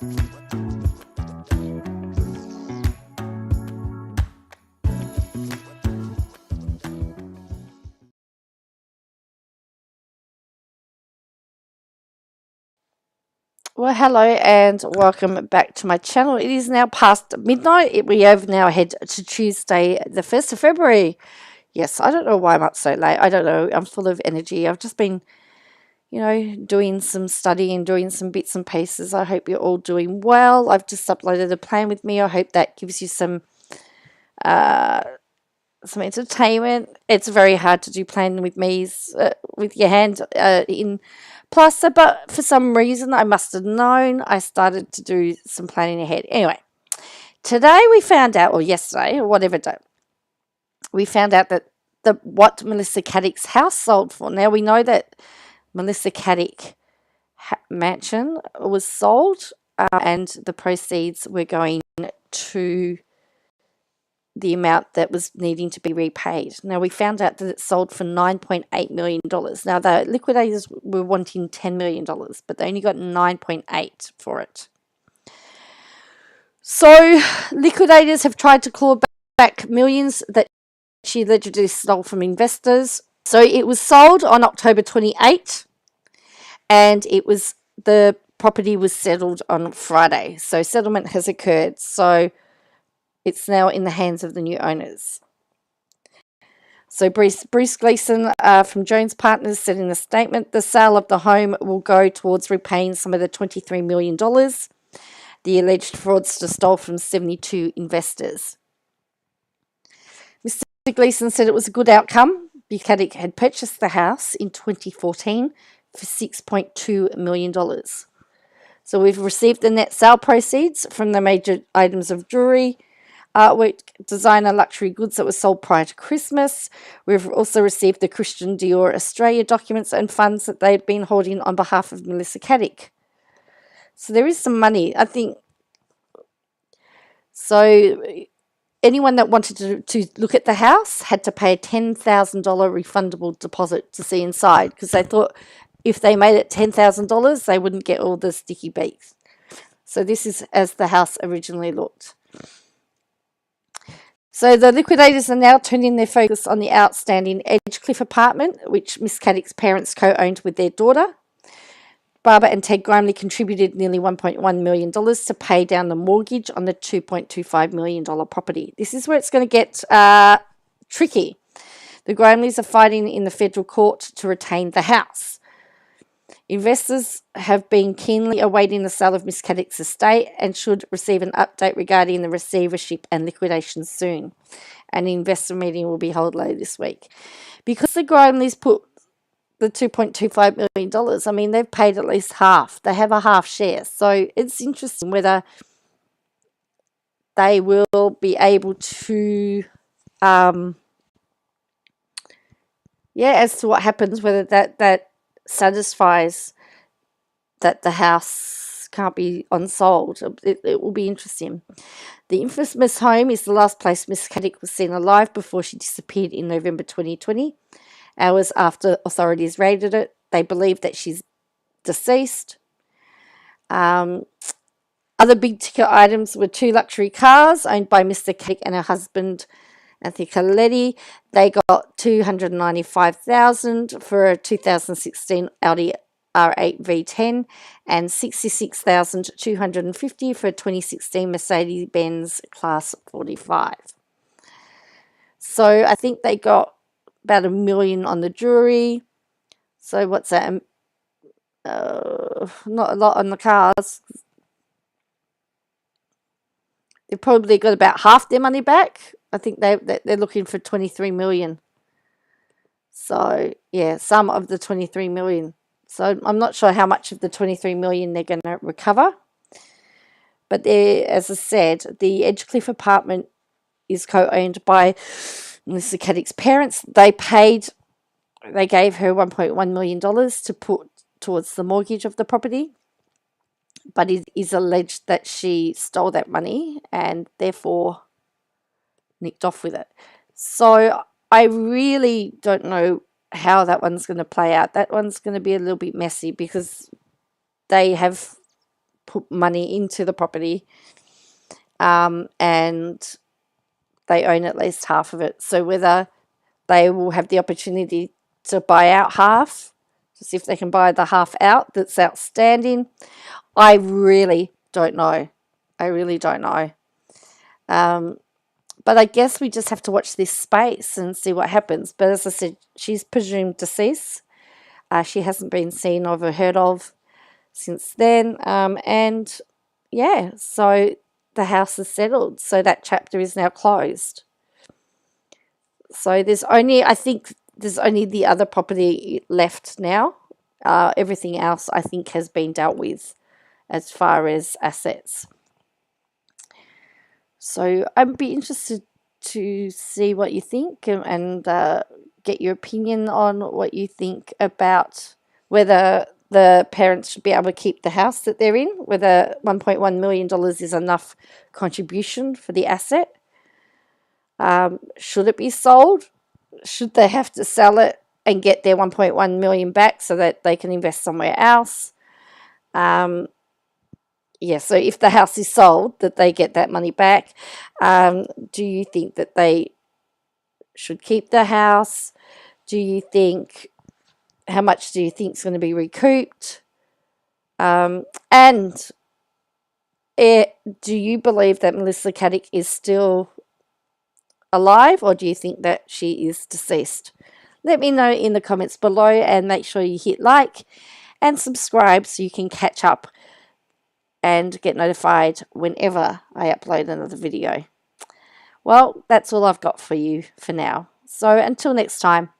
Well, hello and welcome back to my channel. It is now past midnight. We have now head to Tuesday, the 1st of February. Yes, I don't know why I'm up so late. I don't know. I'm full of energy. I've just been, doing some studying, doing some bits and pieces. I hope you're all doing well. I've just uploaded a plan with me. I hope that gives you some entertainment. It's very hard to do planning with me with your hand in plaster, but for some reason I must have known. I started to do some planning ahead. Anyway, today we found out, or yesterday, or whatever day, we found out that what Melissa Caddicks' house sold for. Now we know that Melissa Caddick mansion was sold, and the proceeds were going to the amount that was needing to be repaid. Now, we found out that it sold for $9.8 million. Now, the liquidators were wanting $10 million, but they only got $9.8 for it. So, liquidators have tried to claw back millions that she allegedly stole from investors. So, it was sold on October 28, and the property was settled on Friday. So, settlement has occurred. So, it's now in the hands of the new owners. So Bruce Gleason from Jones Partners said in a statement, the sale of the home will go towards repaying some of the $23 million the alleged fraudster stole from 72 investors. Mr. Gleason said it was a good outcome. Buchanan had purchased the house in 2014 for $6.2 million. So we've received the net sale proceeds from the major items of jewelry, artwork, designer, luxury goods that were sold prior to Christmas. We've also received the Christian Dior Australia documents and funds that they'd been holding on behalf of Melissa Caddick. So there is some money, I think. So anyone that wanted to look at the house had to pay a $10,000 refundable deposit to see inside, because they thought if they made it $10,000, they wouldn't get all the sticky beaks. So this is as the house originally looked. So the liquidators are now turning their focus on the outstanding Edgecliff apartment, which Miss Caddick's parents co-owned with their daughter. Barbara and Ted Grimley contributed nearly $1.1 million to pay down the mortgage on the $2.25 million property. This is where it's going to get tricky. The Grimleys are fighting in the federal court to retain the house. Investors have been keenly awaiting the sale of Miss Caddick's estate and should receive an update regarding the receivership and liquidation soon. An investor meeting will be held later this week. Because the Grimleys put the $2.25 million, I mean, they've paid at least half. They have a half share. So it's interesting whether they will be able to, as to what happens, whether that satisfies that the house can't be unsold. It will be interesting. The infamous home is the last place Miss Caddick was seen alive before she disappeared in November 2020. Hours after authorities raided it, they believe that she's deceased. Other big ticket items were 2 luxury cars owned by Mr. Caddick and her husband, Anthony Caletti. They got $295,000 for a 2016 Audi R8 V10 and $66,250 for a 2016 Mercedes-Benz Class 45. So I think they got about $1 million on the jewelry. So what's that? Not a lot on the cars. They probably got about half their money back. I think they're looking for $23 million. So yeah, some of the $23 million. So I'm not sure how much of the $23 million they're going to recover. But as I said, the Edgecliff apartment is co-owned by Melissa Caddick's parents. They gave her $1.1 million to put towards the mortgage of the property. But it is alleged that she stole that money and therefore nicked off with it. So I really don't know how that one's going to play out. That one's going to be a little bit messy because they have put money into the property, and they own at least half of it. So whether they will have the opportunity to buy out half, to see if they can buy the half out that's outstanding, I really don't know. I really don't know. But I guess we just have to watch this space and see what happens. But as I said, she's presumed deceased. She hasn't been seen or heard of since then. And yeah, so the house is settled. So that chapter is now closed. So there's only, I think, there's only the other property left now. Everything else, I think, has been dealt with as far as assets. So I'd be interested to see what you think and get your opinion on what you think about whether the parents should be able to keep the house that they're in, whether $1.1 million is enough contribution for the asset. Should it be sold? Should they have to sell it and get their $1.1 million back so that they can invest somewhere else? Yeah, so if the house is sold, that they get that money back. Do you think that they should keep the house? Do you think, how much do you think is going to be recouped? And do you believe that Melissa Caddick is still alive, or do you think that she is deceased? Let me know in the comments below, and make sure you hit like and subscribe so you can catch up and get notified whenever I upload another video. Well, that's all I've got for you for now. So until next time.